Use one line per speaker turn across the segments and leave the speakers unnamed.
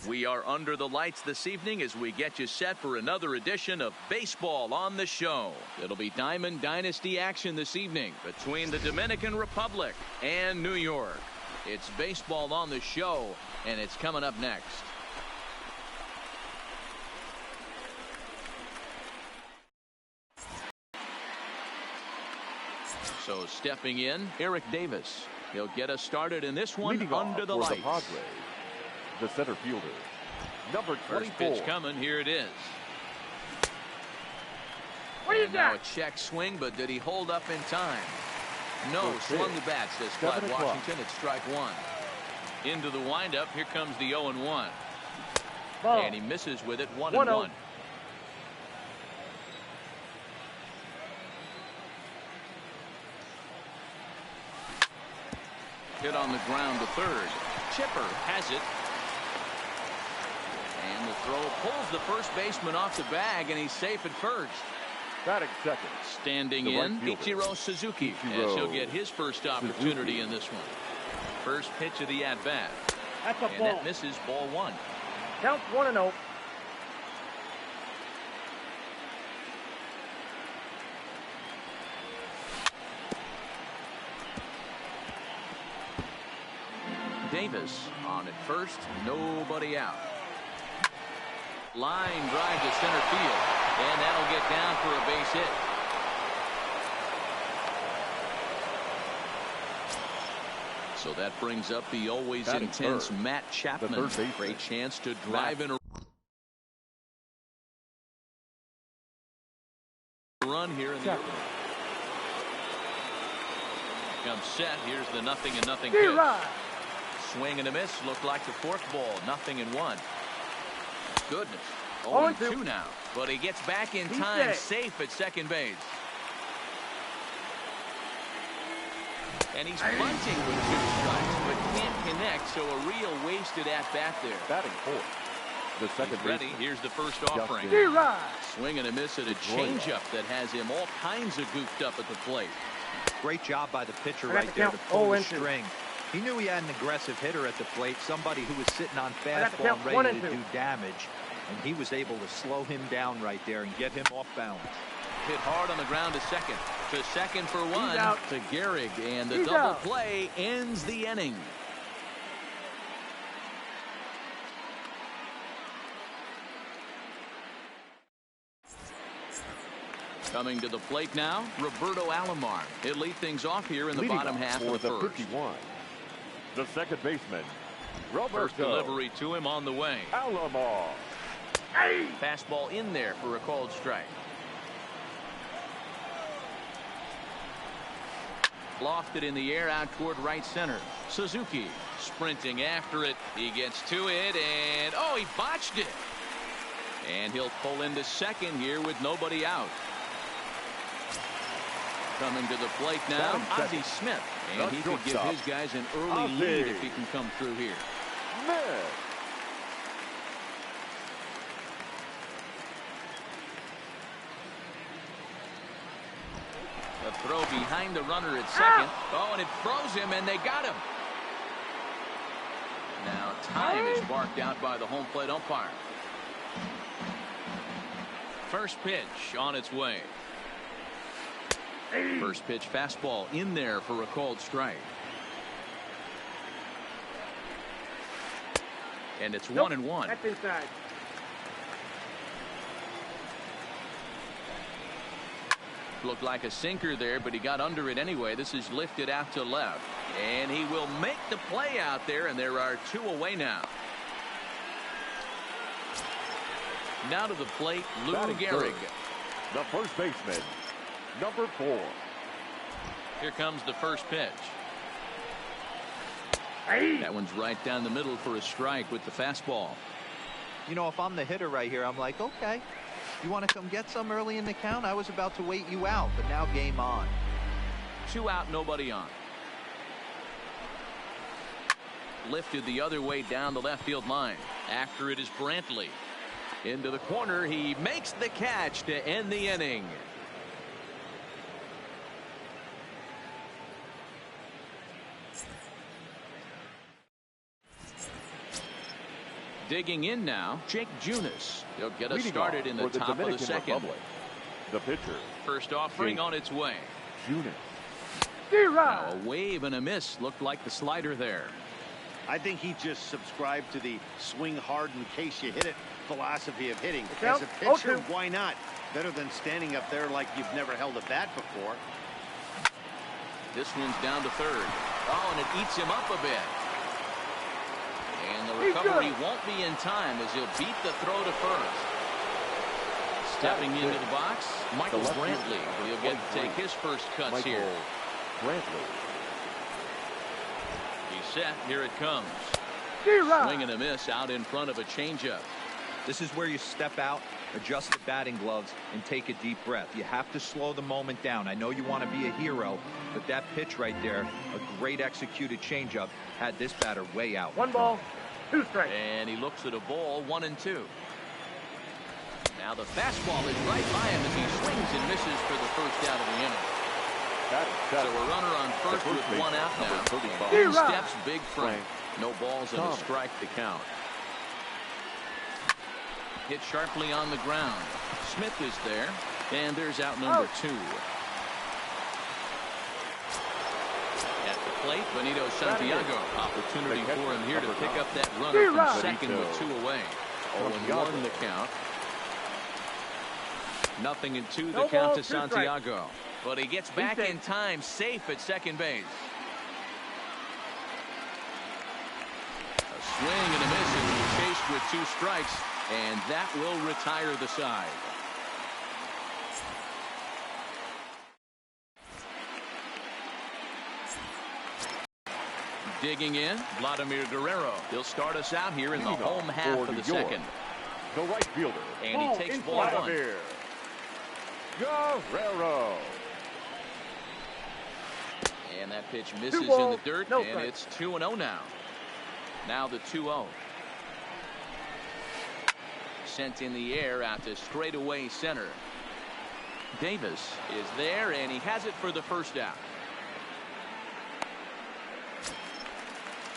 We are under the lights this evening as we get you set for another edition of Baseball on the Show. It'll be Diamond Dynasty action this evening between the Dominican Republic and New York. It's Baseball on the Show, and it's coming up next. So stepping in, Eric Davis. He'll get us started in this one.
Leading
under the lights.
The Padres, the center fielder, number 24.
First pitch coming. Here it is.
What do you
and now
got?
a check swing, but did he hold up in time? No,
First
swung
pitch.
the bat, says
7
Clyde
o'clock.
Washington. It's strike one. Into the windup. Here comes the 0-1.
Ball.
And he misses with it. 1-1.
1-0.
Hit on the ground to third. Chipper has it. And the throw pulls the first baseman off the bag, and he's safe at first.
Batting second.
Standing
The right
in,
fielder.
Ichiro Suzuki, as he'll get his first opportunity in this one. First pitch of the at-bat.
That's a
And
ball.
that misses, ball one.
Count 1-0.
Davis on at first, nobody out. Line drive to center field, and that'll get down for a base hit. So that brings up the always
Batting
intense
third.
Matt
The
Chapman.
third baseman.
Great chance to drive in a run here in the
Chapman.
opener. Comes set. Here's the 0-0 pitch.
D-Rod.
Swing and a miss. Looked like the fourth ball. 0-1. Goodness.
0-2.
0-2 now. But he gets back in
He's
time,
dead.
safe at second base. And he's bunting with 2 strikes, but can't connect, so a real wasted at-bat there.
Batting fourth. The second
He's ready.
baseman.
Here's the first offering.
D-Rod.
Swing and a miss at a changeup that has him all kinds of goofed up at the plate.
Great job by the pitcher
I got
right
the
there
count.
to pull the
0-2.
string. He knew he had an aggressive hitter at the plate, somebody who was sitting on
got the
fastball
count.
and
1
ready
and
to
2.
do damage, and he was able to slow him down right there and get him off balance.
Hit hard on the ground to second. To second for one.
out.
To Gehrig, and the
He's
double
out.
play ends the inning. Coming to the plate now, Roberto Alomar. He'll lead things off here in the
Leading
bottom
off
half
for
of the
the
first.
51. The second baseman,
First
Roberto
delivery to him on the way.
Alomar.
Fastball in there for a called strike. Lofted in the air out toward right center. Suzuki sprinting after it. He gets to it, and oh, he botched it. And he'll pull into second here with nobody out. Coming to the plate now,
Batting
Ozzie
second.
Smith. And
The
he could give
shortstop,
his guys an early
Ozzie
lead if he can come through here.
Smith.
A throw behind the runner at second. Oh, and it throws him, and they got him. Now time is marked out by the home plate umpire. First pitch on its way. First pitch fastball in there for a called strike. And it's 1-1.
That's inside.
Looked like a sinker there, but he got under it anyway. This is lifted out to left. And he will make the play out there, and there are 2 away now. Now to the plate, Lou
Batting
Gehrig.
third. The first baseman, number 4.
Here comes the first pitch. That one's right down the middle for a strike with the fastball.
You know, if I'm the hitter right here, I'm like, okay, you want to come get some early in the count? I was about to wait you out, but now game on.
2 out, nobody on. Lifted the other way down the left field line. After it is Brantley. Into the corner, he makes the catch to end the inning. Digging in now, Jake Junis. He'll get us
Leading
started
off
in the
for the
top of the
Dominican
second.
Republic, the pitcher,
First offering on its way.
Junis.
Now a wave and a miss. Looked like the slider there.
I think he just subscribed to the swing hard in case you hit it philosophy of hitting.
Count.
As a pitcher,
0-2.
why not? Better than standing up there like you've never held a bat before.
This one's down to third. Oh, and it eats him up a bit. And the
He's
recovery
good.
won't be in time as he'll beat the throw to first. Stepping into the box, Michael
left
Brantley.
fielder,
He'll get to take his first cuts
Michael
here.
Brantley.
He's set. Here it comes. Swing and a miss out in front of a changeup.
This is where you step out, adjust the batting gloves, and take a deep breath. You have to slow the moment down. I know you want to be a hero, but that pitch right there, a great executed changeup, had this batter way out.
1 ball, 2 strikes.
And he looks at a ball, 1-2. Now the fastball is right by him as he swings and misses for the first out of the inning. So a runner on first with
baseman,
1 out now.
number 35.
In steps Big Frank.
Frank
No balls and a
Thomas.
strike to count. Hit sharply on the ground. Smith is there. And there's out number 2. At the plate, Benito Santiago. Opportunity for him here to pick up that runner from second with 2 away. 0-1 the count. 0-2 the count to Santiago. But he gets back in time, safe at second base. A swing and a miss, and he's chased with 2 strikes, and that will retire the side. Digging in, Vladimir Guerrero. He'll start us out here in the
Leading off
home half
for
of the
New York,
second.
the right fielder,
And he takes ball 1.
Vladimir Guerrero.
And that pitch misses in
balls,
the dirt,
no
and
strikes.
it's 2-0 now. Now the 2-0. Sent in the air out to straightaway center. Davis is there, and he has it for the first out.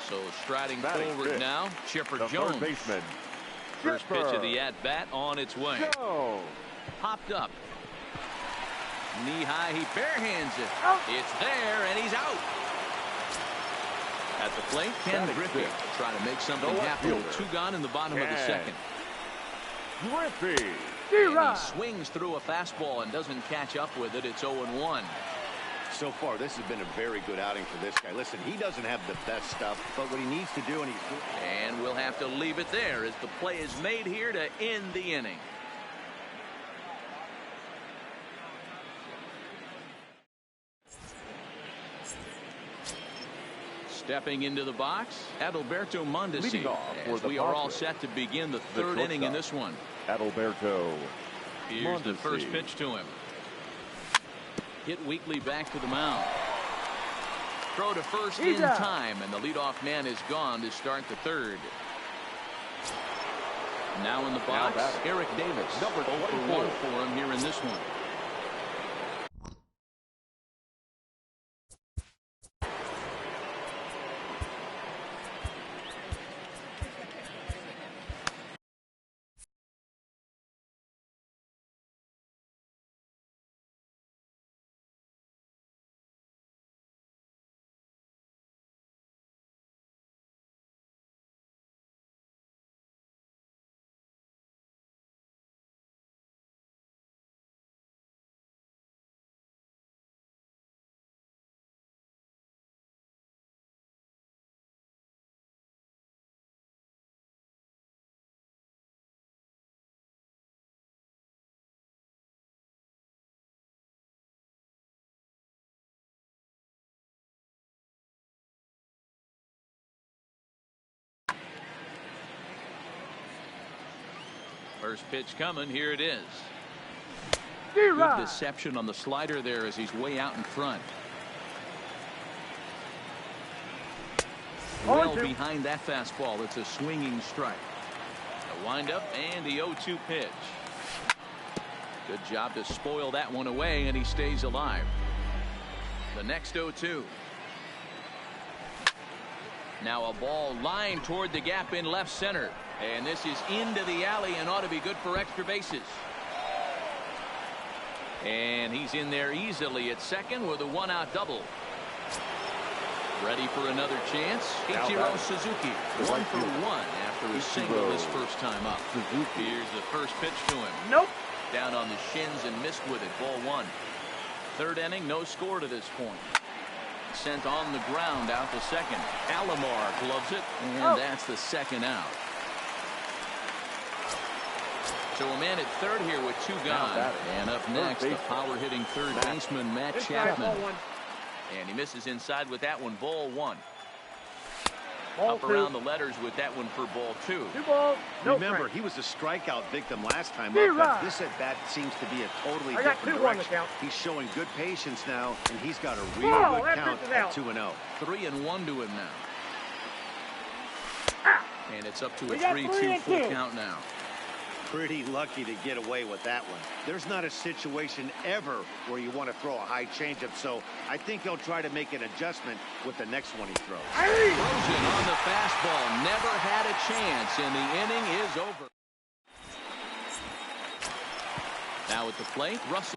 So striding
Batting
forward
fifth,
now, Chipper
the
Jones.
third baseman,
First pitch of
Chipper
the at-bat on its way.
Jones.
Popped up. Knee high, he barehands it.
Out.
It's there, and he's out. At the plate, Ken
Batting
Griffey
fifth,
trying to make something
the
happen with
outfielder,
2 gone in the bottom of the
Ken
second.
Griffey.
And he swings through a fastball and doesn't catch up with it. It's 0-1.
So far, this has been a very good outing for this guy. Listen, he doesn't have the best stuff, but what he needs to do, and he's doing.
And we'll have to leave it there as the play is made here to end the inning. Stepping into the box, Adalberto Mondesi.
Leading off for
As
the
we are all
Padres,
set to begin the
the
third inning in
shortstop,
this one.
Adalberto
Here's the
Mondesi.
first pitch to him. Hit weakly back to the mound. Throw to first
He's
in
out.
time, and the leadoff man is gone to start the third. Now in the box,
batting,
Eric Davis.
number
0 for
24.
1 for him here in this one. First pitch coming. Here it is. Good deception on the slider there as he's way out in front. Well behind that fastball. It's a swinging strike. A windup and the 0-2 pitch. Good job to spoil that one away, and he stays alive. The next 0-2. Now a ball lined toward the gap in left center. And this is into the alley and ought to be good for extra bases. And he's in there easily at second with a one-out double. Ready for another chance. Ichiro Suzuki, 1 for 1 after a single his first time up. Here's the first pitch to him.
Nope.
Down on the shins and missed with it. Ball 1. Third inning, no score to this point. Sent on the ground out to second. Alomar gloves it, and that's the second out. So a man at third here with 2 gone. And up next, the power-hitting third baseman, Matt Chapman. And he misses inside with that one. Ball 1. Up around the letters with that one for ball 2.
2 balls. No
Remember,
strike.
he was a strikeout victim last time up, but this at-bat seems to be a totally different direction. He's showing good patience now, and he's got a real good count at 2-0.
3-1 to him now. And it's up to a 3-2 full count now.
Pretty lucky to get away with that one. There's not a situation ever where you want to throw a high changeup, so I think he'll try to make an adjustment with the next one he throws.
Rosen on the fastball, never had a chance, and the inning is over. Now at the plate, Russell.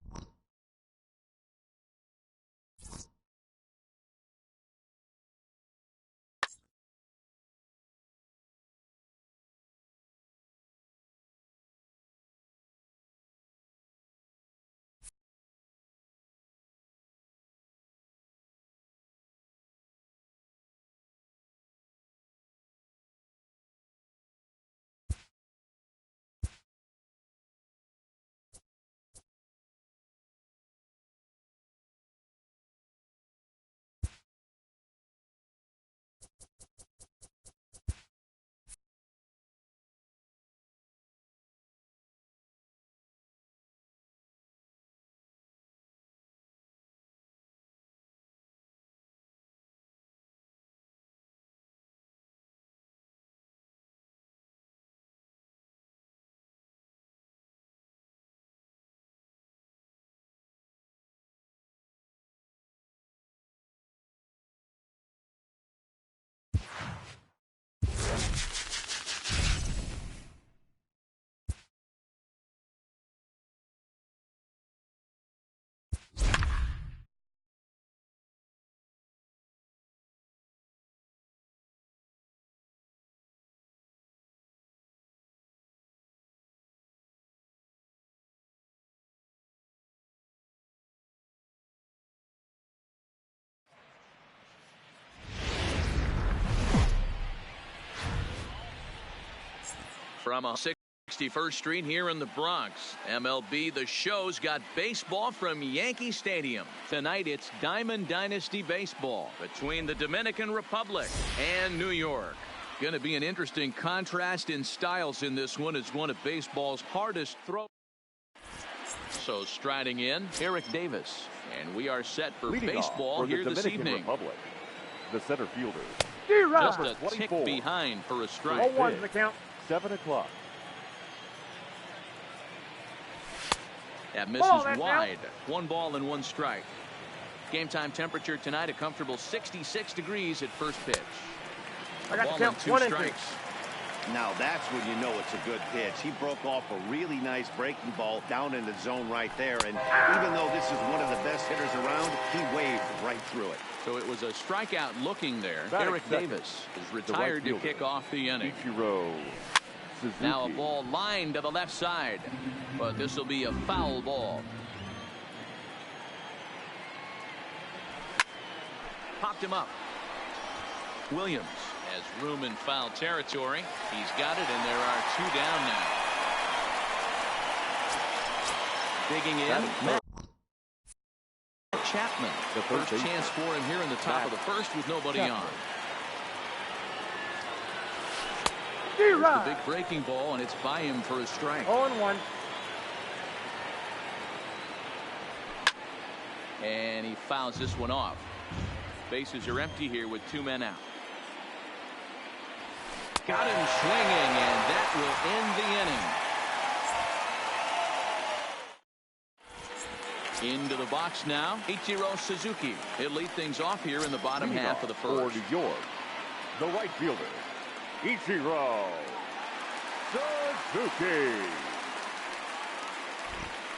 From 61st Street here in the Bronx, MLB The Show's got baseball from Yankee Stadium. Tonight it's Diamond Dynasty Baseball between the Dominican Republic and New York. Going to be an interesting contrast in styles in this one. It's one of baseball's hardest throws. So striding in, Eric Davis. And we are set for
Leading
baseball
here
this
Dominican
evening.
Republic, the center fielder.
Just a tick behind for a strike.
0-1's the count.
7 o'clock.
That misses wide. 1 ball and 1 strike. Game time temperature tonight a comfortable 66 degrees at first pitch.
I got
ball
to
and
count
2
1 and 2.
strikes.
Now that's when you know it's a good pitch. He broke off a really nice breaking ball down in the zone right there. And even though this is one of the best hitters around, he waved right through it.
So it was a strikeout looking there.
Batting
Eric
second,
Davis is retired to kick off the inning.
Ichiro Suzuki.
Now a ball lined to the left side, but this will be a foul ball. Popped him up. Williams has room in foul territory. He's got it, and there are 2 down now. Digging in, Matt Chapman. The first chance for him here in the top of the first with nobody on. There's the big breaking ball, and it's by him for a strike.
0-1.
And he fouls this one off. Bases are empty here with 2 men out. Got him swinging, and that will end the inning. Into the box now, Ichiro Suzuki. He'll lead things off here in the bottom half of the first.
For New York, The right fielder, Ichiro Suzuki.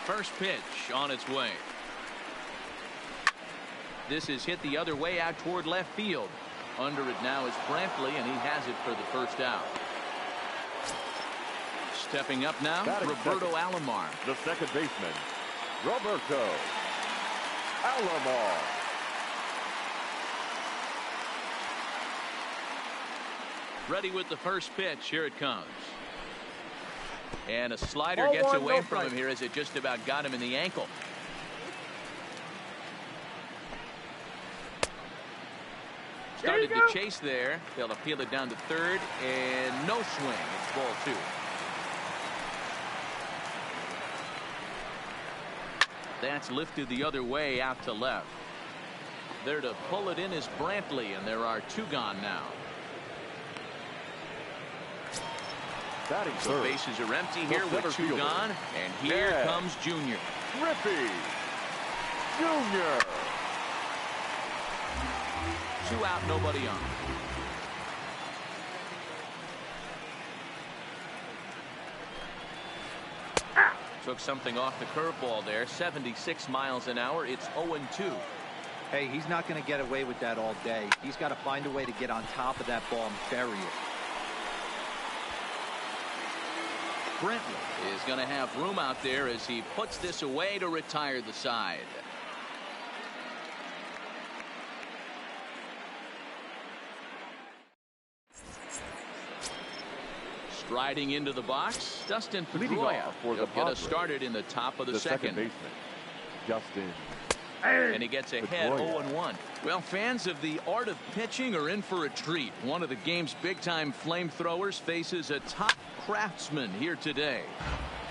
First pitch on its way. This is hit the other way out toward left field. Under it now is Brantley, and he has it for the first out. Stepping up now,
Batting
Roberto
second.
Alomar.
The second baseman, Roberto Alomar.
Ready with the first pitch. Here it comes. And a slider
Ball
gets
one,
away
no
from him
strike.
here as it just about got him in the ankle. Started to chase there. They'll appeal it down to third, and no swing. It's ball two. That's lifted the other way out to left. There to pull it in is Brantley, and there are two gone now.
Batting
The
third,
bases are empty
The
here
center
with two
fielder.
gone, and here
Yeah.
comes Junior.
Griffey Jr.
Two out, nobody on. Took something off the curveball there. 76 miles an hour. It's 0-2.
Hey, he's not going to get away with that all day. He's got to find a way to get on top of that ball and bury it.
Brantley is going to have room out there as he puts this away to retire the side. Striding into the box, Dustin
Leading
Pedroia.
off for
He'll
the
get us
Padres.
started in the top of the
second baseman, Justin.
And he gets ahead
Pedroia.
0-1. Well, fans of the art of pitching are in for a treat. One of the game's big-time flamethrowers faces a top craftsman here today.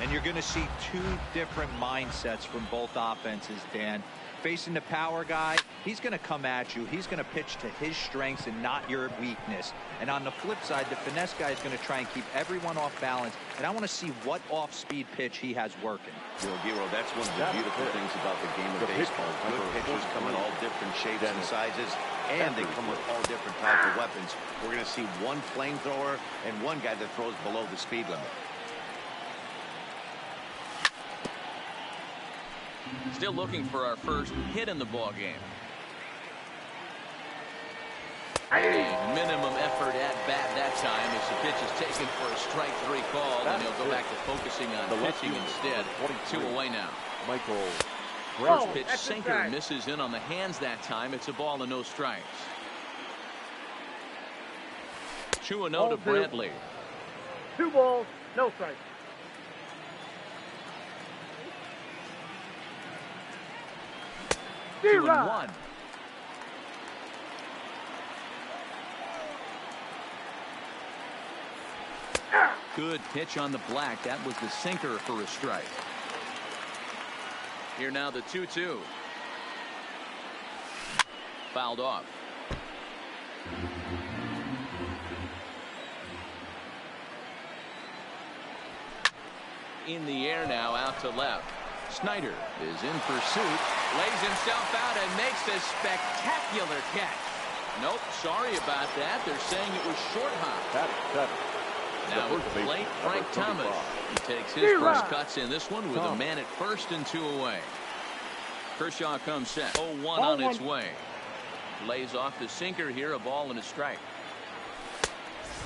And you're going to see two different mindsets from both offenses, Dan. Facing the power guy, he's going to come at you. He's going to pitch to his strengths and not your weakness. And on the flip side, the finesse guy is going to try and keep everyone off balance. And I want to see what off-speed pitch he has working.
Giro, that's one of the beautiful things about the game of baseball. Good pitchers come in all different shapes and sizes, and they come with all different types of weapons. We're going to see one flamethrower and one guy that throws below the speed limit.
Still looking for our first hit in the ball game. A minimum effort at bat that time as the pitch is taken for a strike three call, and he'll go back to focusing on pitching instead. 2 away now.
Michael
First
Brantley.
pitch sinker misses in on the hands that time. It's a ball and no strikes. 2-0 to Brantley.
2 balls, no strikes.
2-1. Good pitch on the black. That was the sinker for a strike. Here now the 2-2. Fouled off. In the air now, out to left. Snyder is in pursuit, lays himself out and makes a spectacular catch. Nope, sorry about that. They're saying it was short hop.
Batting seven.
Now
The
with
first
the plate,
baseman,
Frank
number
Thomas.
35.
He takes his first cuts in this one with a man at first and 2 away. Kershaw comes set. 0-1 on its way. Lays off the sinker here, a ball and a strike.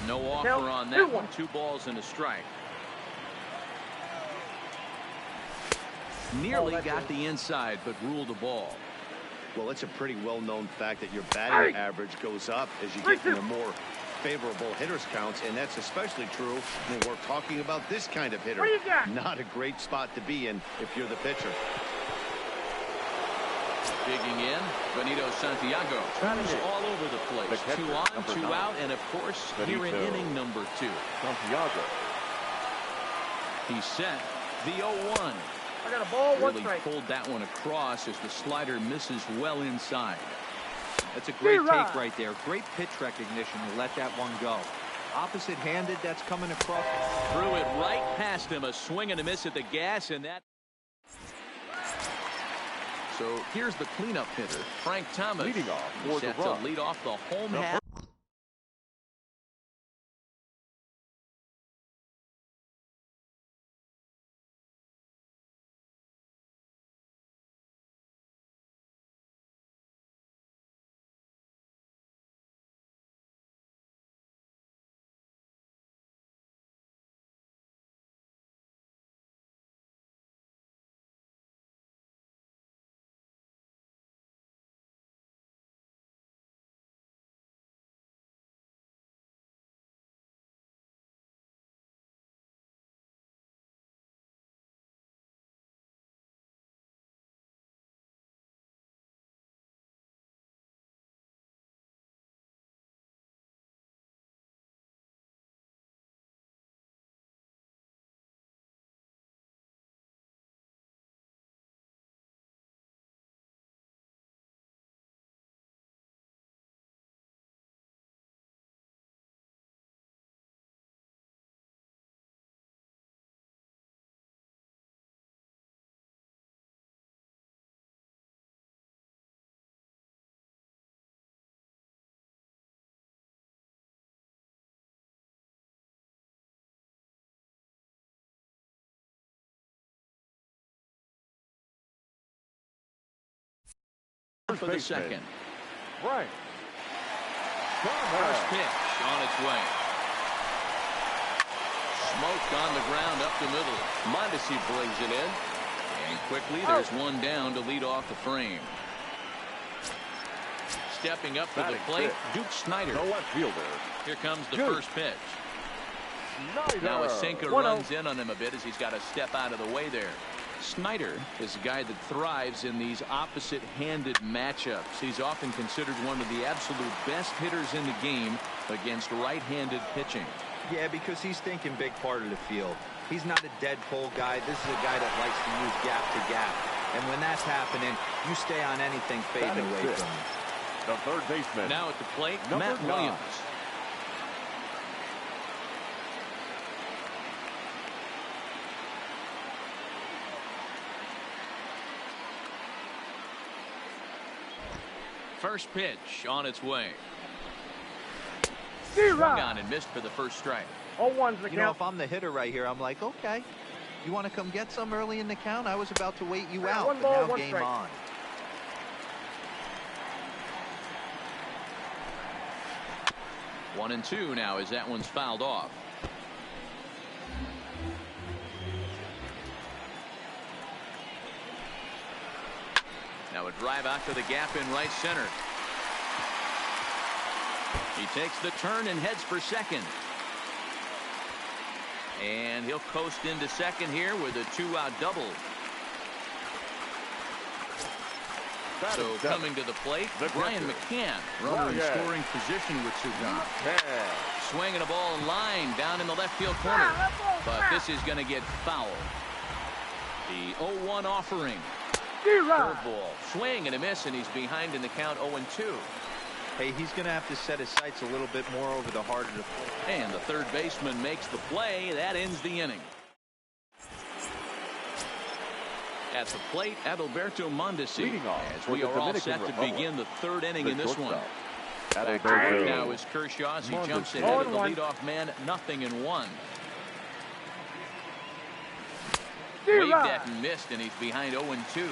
No offer on that one. 2 balls and a strike. Nearly got the inside, but ruled the ball.
Well, it's a pretty well-known fact that your batting average goes up as you get into more favorable hitters counts, and that's especially true when we're talking about this kind of hitter.
What do you got?
Not a great spot to be in if you're the pitcher.
Digging in, Benito Santiago. Runs all over the place.
The catcher,
2 on,
number
2
9.
out, and of course, here in
Benito
inning number 2.
Santiago.
He's set. The 0-1.
I got a ball, 1
Really
strike.
pulled that one across as the slider misses well inside.
That's a great take right there. Great pitch recognition to let that one go. Opposite-handed, that's coming across.
Threw it right past him. A swing and a miss at the gas, and that. So here's the cleanup hitter, Frank Thomas.
Leading off for the
set to
Rocks.
lead off the home
The
half. for the second.
Right.
First pitch on its way. Smoked on the ground up the middle. Mondesi brings it in. And quickly there's one down to lead off the frame. Stepping up to the plate, Duke Snyder.
The left fielder.
Here comes the first pitch.
Snyder.
Now a sinker runs in on him a bit as he's got to step out of the way there. Snyder is a guy that thrives in these opposite-handed matchups. He's often considered one of the absolute best hitters in the game against right-handed pitching.
Yeah, because he's thinking big part of the field. He's not a dead pull guy. This is a guy that likes to use gap to gap. And when that's happening, you stay on anything fading away from him.
The third baseman.
Now at the plate,
Number
Matt
9.
Williams. First pitch on its way. Swung on and missed for the first strike.
0-1's the
You know,
count.
if I'm the hitter right here, I'm like, okay, you want to come get some early in the count? I was about to wait you out,
One
but
ball,
now
one
game
strike.
on.
One and two now as that one's fouled off. Now a drive out to the gap in right center. He takes the turn and heads for second. And he'll coast into second here with a 2-out double. So coming to the plate, Brian McCann, runner in scoring position with Sugan. Swinging a ball in line down in the left field corner. But this is going to get foul. The 0-1 offering. Curveball. Swing and a miss, and he's behind in the count 0-2.
Hey, he's going to have to set his sights a little bit more over the heart of the plate.
And the third baseman makes the play. That ends the inning. At the plate, Adalberto Mondesi, as we are all set to begin the third inning in this one. Back to work now is Kershaw as he jumps ahead of the leadoff man, 0-1. Waved at and missed, and he's behind 0-2.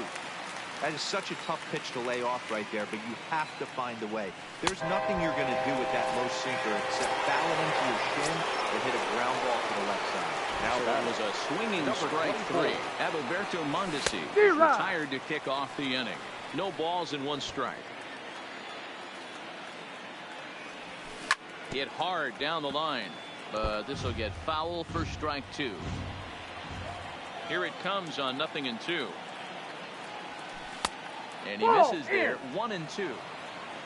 That is such a tough pitch to lay off right there, but you have to find a way. There's nothing you're going to do with that low sinker except foul it into your shin or hit a ground ball to the left side.
Now that was a swinging strike 3. Adalberto Mondesi is retired to kick off the inning. No balls and 1 strike. Hit hard down the line, but this will get foul for strike 2. Here it comes on 0-2. And he misses there, 1-2.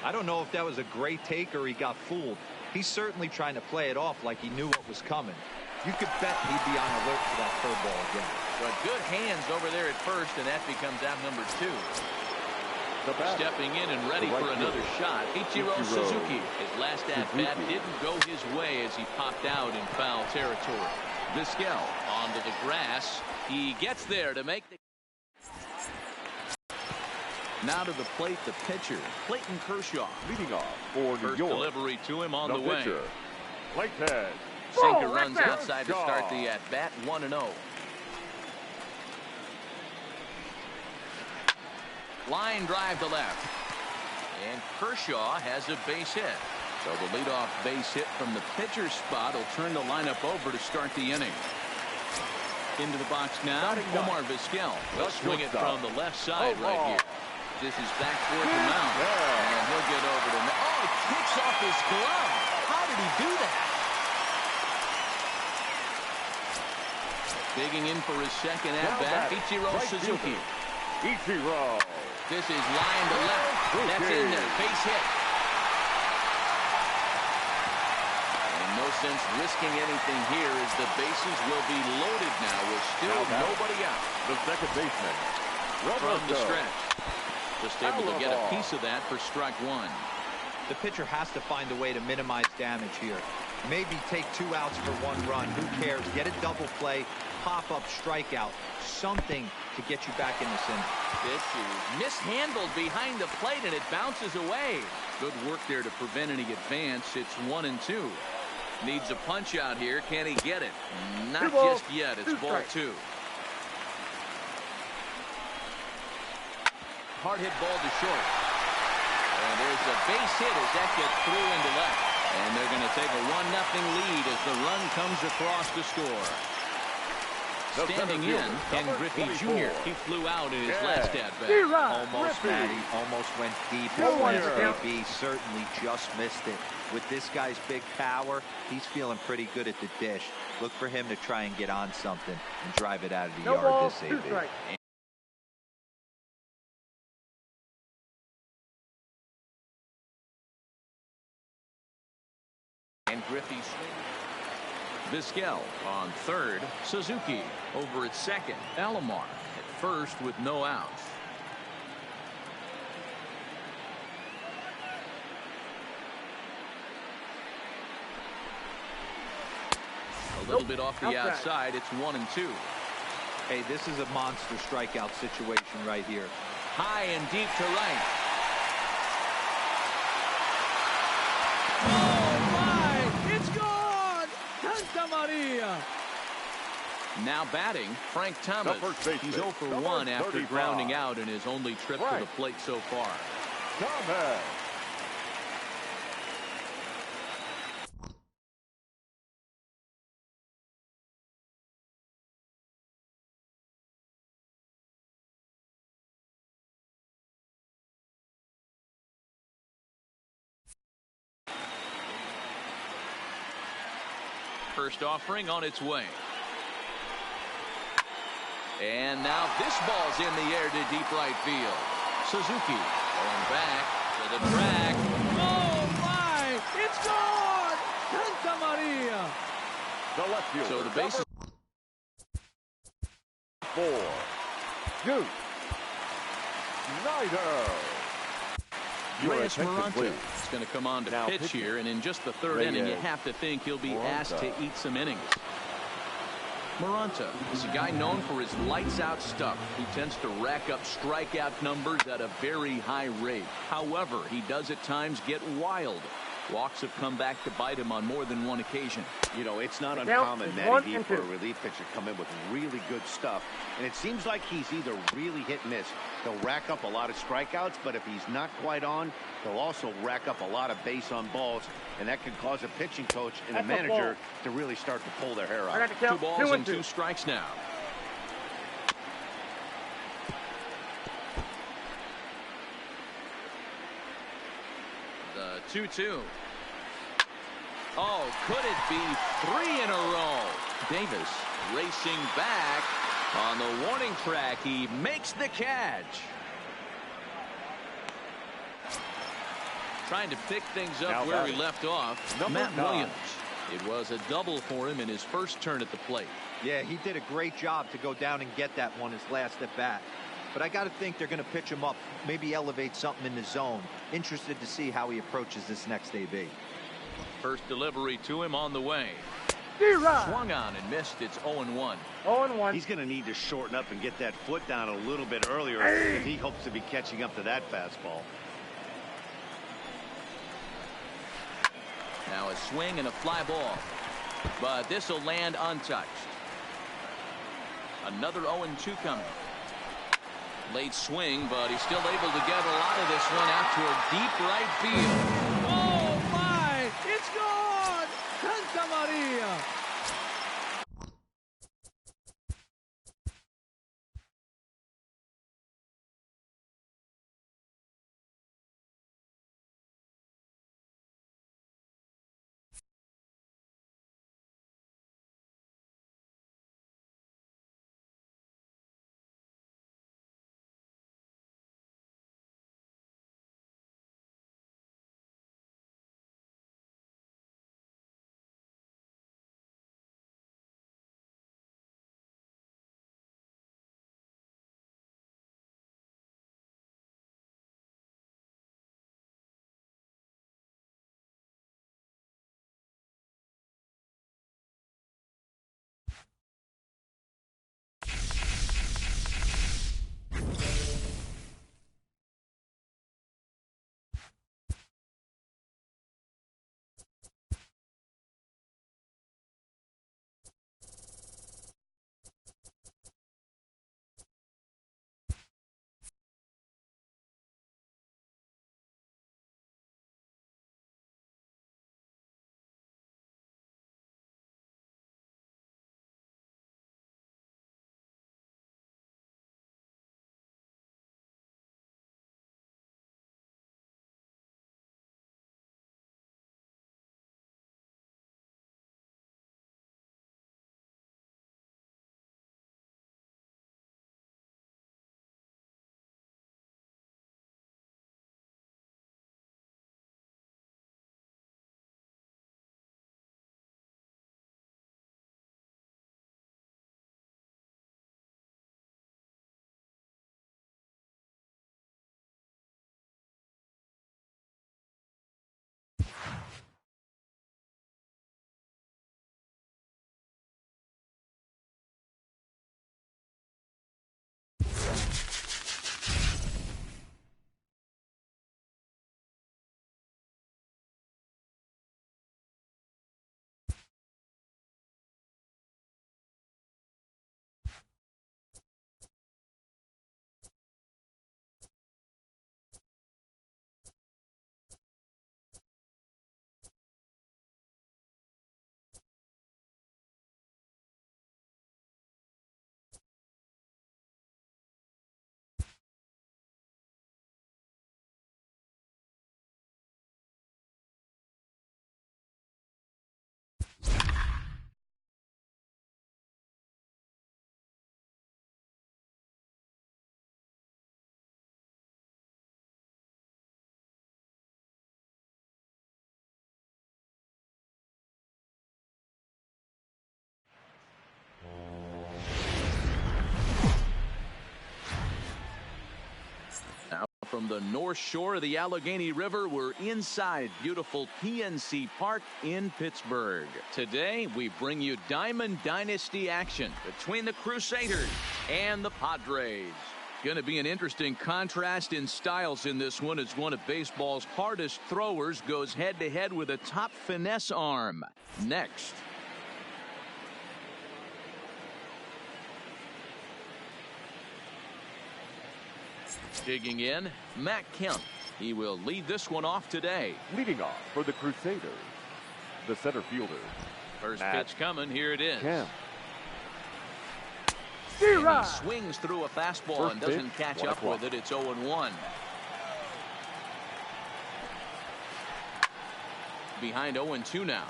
I don't know if that was a great take or he got fooled. He's certainly trying to play it off like he knew what was coming. You could bet he'd be on alert for that curveball again.
But good hands over there at first, and that becomes out number 2. Stepping in and ready for another shot, Ichiro Suzuki. His last at-bat didn't go his way as he popped out in foul territory. Vizquel onto the grass. He gets there to make the... Now to the plate, the pitcher, Clayton Kershaw.
Leading off for New
First
York.
delivery to him on the way.
Pitcher, Clayton.
Sinker runs outside to start the at-bat, 1-0. Line drive to left. And Kershaw has a base hit. So the leadoff base hit from the pitcher's spot will turn the lineup over to start the inning. Into the box now, Omar Vizquel. He'll swing it from the left side right here. This is back toward the mound. And he'll get over to... Oh, it kicks off his glove. How did he do that? Digging in for his second at-bat, Ichiro Suzuki.
Ichiro.
This is line to left. That's in there. Base hit. And no sense risking anything here as the bases will be loaded now with still nobody out.
The second baseman,
From the stretch. Just able to get a piece of that for strike 1.
The pitcher has to find a way to minimize damage here. Maybe take 2 outs for 1 run. Who cares? Get a double play, pop-up strikeout, something to get you back in this inning.
Pitch is mishandled behind the plate, and it bounces away. Good work there to prevent any advance. It's 1-2. Needs a punch out here. Can he get it? Not just yet. It's ball 2. Hard hit ball to short. And there's a base hit as that gets through into left. And they're going to take a 1-0 lead as the run comes across the score. Standing in, Ken Griffey Jr. He flew out in his last at-bat.
Almost, Matty. Almost went deep. He certainly just missed it. With this guy's big power, he's feeling pretty good at the dish. Look for him to try and get on something and drive it out of the yard this AB.
And Griffey swings. Vizquel on third. Suzuki over at second. Alomar at first with no outs. A little bit off the outside. It's 1-2.
Hey, this is a monster strikeout situation right here.
High and deep to right. Now batting, Frank Thomas. He's 0 for 1 after
35.
grounding out in his only trip to the plate so far.
Thomas.
First offering on its way. And now this ball's in the air to deep right field. Suzuki going back to the track.
Oh, my! It's gone! Santa Maria!
The left fielder.
So the bases.
4. Goose. Snyder.
Reyes Moronta is going to come on to pitch here, and in just the third inning, you have to think he'll be asked to eat some innings. Moronta is a guy known for his lights-out stuff who tends to rack up strikeout numbers at a very high rate. However, he does at times get wild. Walks have come back to bite him on more than one occasion.
You know, it's not uncommon, Matty D, for a relief pitcher to come in with really good stuff. And it seems like he's either really hit and miss. He'll rack up a lot of strikeouts, but if he's not quite on, he'll also rack up a lot of base on balls. And that can cause a pitching coach and a manager to really start to pull their hair out.
2 balls and 2 strikes now. The 2-2. Oh, could it be 3 in a row? Davis racing back on the warning track. He makes the catch. Trying to pick things up
now
where he left off. Matt
9.
Williams. It was a double for him in his first turn at the plate.
Yeah, he did a great job to go down and get that one his last at bat. But I got to think they're going to pitch him up, maybe elevate something in the zone. Interested to see how he approaches this next AB.
First delivery to him on the way. Swung on and missed. It's 0-1.
0-1.
He's going to need to shorten up and get that foot down a little bit earlier if he hopes to be catching up to that fastball.
Now a swing and a fly ball. But this will land untouched. Another 0-2 coming. Late swing, but he's still able to get a lot of this one out toward deep right field.
Oh, my! It's gone! Santa Maria!
from the North Shore of the Allegheny River, we're inside beautiful PNC Park in Pittsburgh. Today, we bring you Diamond Dynasty action between the Crusaders and the Padres. Going to be an interesting contrast in styles in this one, as one of baseball's hardest throwers goes head-to-head with a top finesse arm. Next. Digging in, Matt Kemp. He will lead this one off today.
Leading off for the Crusaders, the center fielder.
First pitch coming. Here it is.
Kemp.
And he swings through a fastball and doesn't catch up with it. It's 0-1. Behind 0-2 now.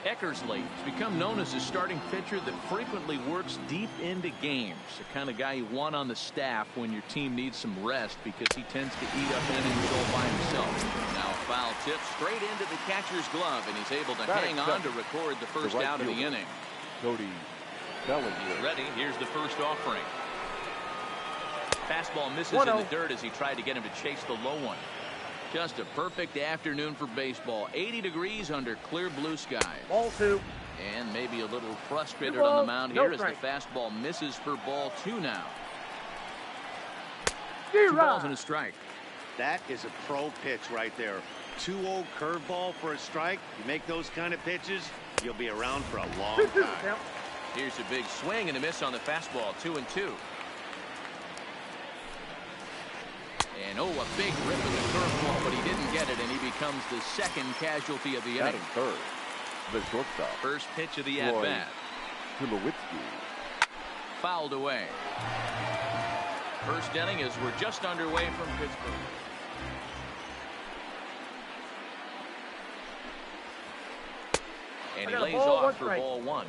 Eckersley has become known as a starting pitcher that frequently works deep into games. The kind of guy you want on the staff when your team needs some rest, because he tends to eat up innings all by himself. Now foul tip straight into the catcher's glove, and he's able to hang on to record the first out of the inning.
Cody
He's ready. Here's the first offering. Fastball misses in the dirt as he tried to get him to chase the low one. Just a perfect afternoon for baseball. 80 degrees under clear blue skies.
Ball 2.
And maybe a little frustrated on the mound here as the fastball misses for ball 2 now. 2 balls and a strike.
That is a pro pitch right there. 2-0 curveball for a strike. You make those kind of pitches, you'll be around for a long time.
Here's a big swing and a miss on the fastball. 2-2. And a big rip of the curveball, but he didn't get it, and he becomes the second casualty of the inning.
Third, the shortstop.
First pitch of the at-bat. Fouled away. First inning as we're just underway from Pittsburgh. And he lays off for ball 1.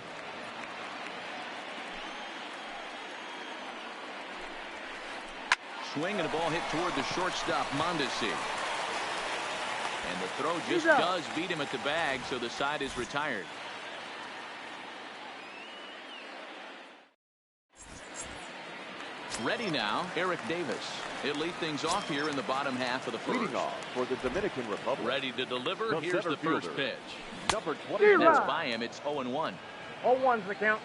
Swing and a ball hit toward the shortstop, Mondesi. And the throw just does beat him at the bag, so the side is retired. Ready now, Eric Davis. He'll lead things off here in the bottom half of the first.
Leading off for the Dominican Republic.
Ready to deliver. Here's the first pitch.
Number 20.
That's by him. It's 0-1.
0-1's the count.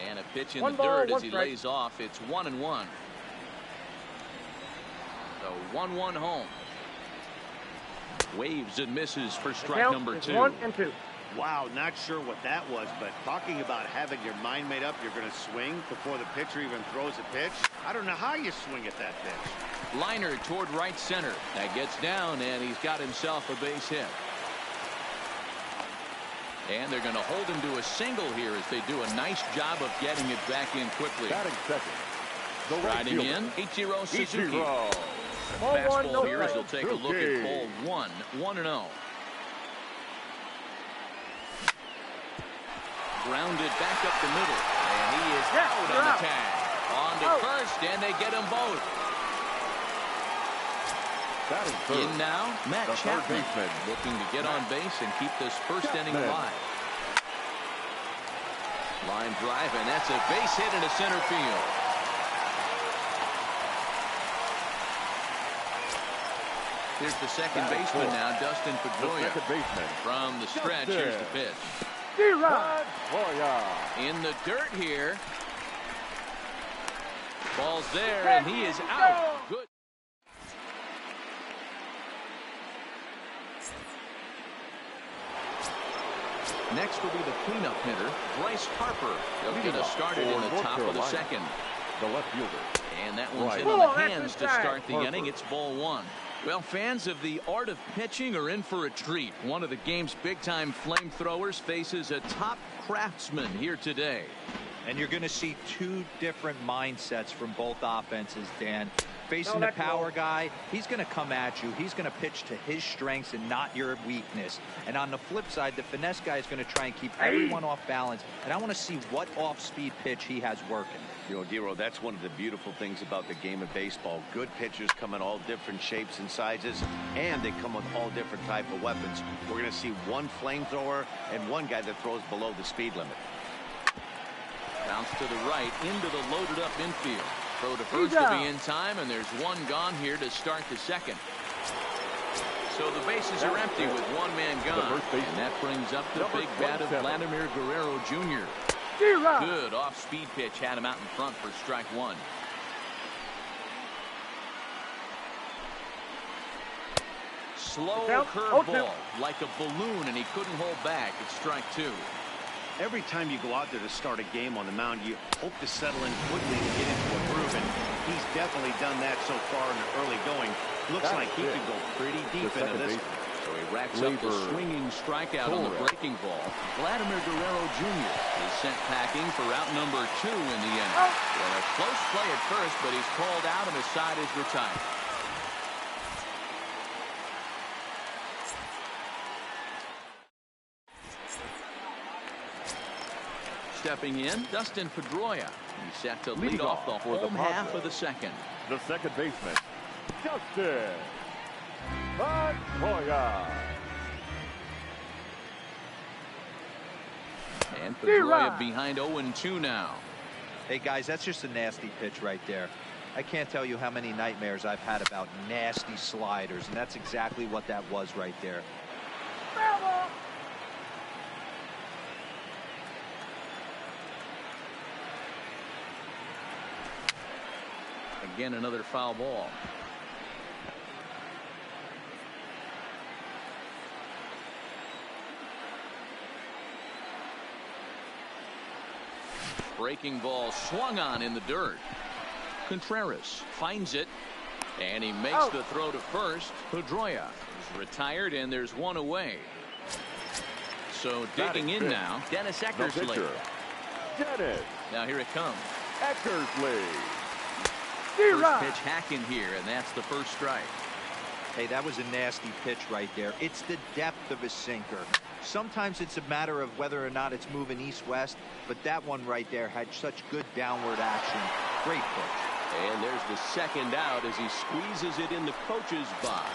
And a pitch in the dirt as he lays off. It's 1-1. So 1-1 home. Waves and misses for strike number 2.
1-2.
Wow, not sure what that was, but talking about having your mind made up, you're going to swing before the pitcher even throws a pitch. I don't know how you swing at that pitch.
Liner toward right center. That gets down, and he's got himself a base hit. And they're going to hold him to a single here as they do a nice job of getting it back in quickly.
Batting second.
Riding in, Ichiro Suzuki.
Ball 1,
Fastball
no
here as
strike.
they'll take a look at ball 1. 1-0. Grounded back up the middle. And he is out on the tag. On to first, and they get them both. In now, Matt Chapman looking to get on base and keep this first inning alive. Line drive, and that's a base hit into center field. Here's the second baseman now, Dustin Pedroia. From the stretch, here's the pitch. In the dirt here. Ball's there, and he is out. Good. Next will be the cleanup hitter, Bryce Harper. He'll get us started in the top of the second.
The left fielder.
And that one's in on the hands to start the inning. It's ball 1. Well, fans of the art of pitching are in for a treat. One of the game's big-time flamethrowers faces a top craftsman here today.
And you're going to see 2 different mindsets from both offenses, Dan. Facing the power guy, he's going to come at you. He's going to pitch to his strengths and not your weakness. And on the flip side, the finesse guy is going to try and keep everyone off balance. And I want to see what off-speed pitch he has working.
You know, Dero, that's one of the beautiful things about the game of baseball. Good pitchers come in all different shapes and sizes, and they come with all different type of weapons. We're going to see one flamethrower and one guy that throws below the speed limit.
Bounce to the right into the loaded up infield. Throw to first to be in time, and there's one gone here to start the second. So the bases are empty with one man gone. And that brings up the big bat of Vladimir Guerrero Jr. Good off-speed pitch had him out in front for strike one. Slow curveball like a balloon, and he couldn't hold back. It's strike two.
Every time you go out there to start a game on the mound, you hope to settle in quickly and get into a groove, and he's definitely done that so far in the early going. Looks like he could go pretty deep into this.
So he racks up the swinging strikeout on the breaking ball. Vladimir Guerrero Jr. is sent packing for out number 2 in the inning. Well, a close play at first, but he's called out and the side is retired. Stepping in, Dustin Pedroia. He's set to lead off the home half of the second.
The second baseman, Dustin Pedroia.
And Pedroia behind 0-2 now.
Hey, guys, that's just a nasty pitch right there. I can't tell you how many nightmares I've had about nasty sliders, and that's exactly what that was right there.
Again, another foul ball. Breaking ball swung on in the dirt. Contreras finds it, and he makes the throw to first. Pedroia is retired, and there's one away. So digging in now, Dennis Eckersley.
Dennis.
Now here it comes.
Eckersley.
First pitch hacking here, and that's the first strike.
Hey, that was a nasty pitch right there. It's the depth of a sinker. Sometimes it's a matter of whether or not it's moving east-west, but that one right there had such good downward action. Great pitch.
And there's the second out as he squeezes it in the coach's box.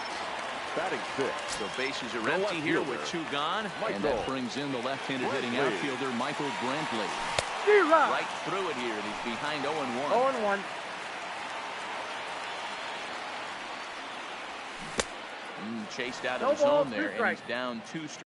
Batting sixth.
So bases are empty here with 2 gone. And that brings in the left-handed hitting outfielder, Michael Brantley. Right through it here, and he's behind 0-1.
0-1.
Chased out of the zone there, and he's down 2 strikes.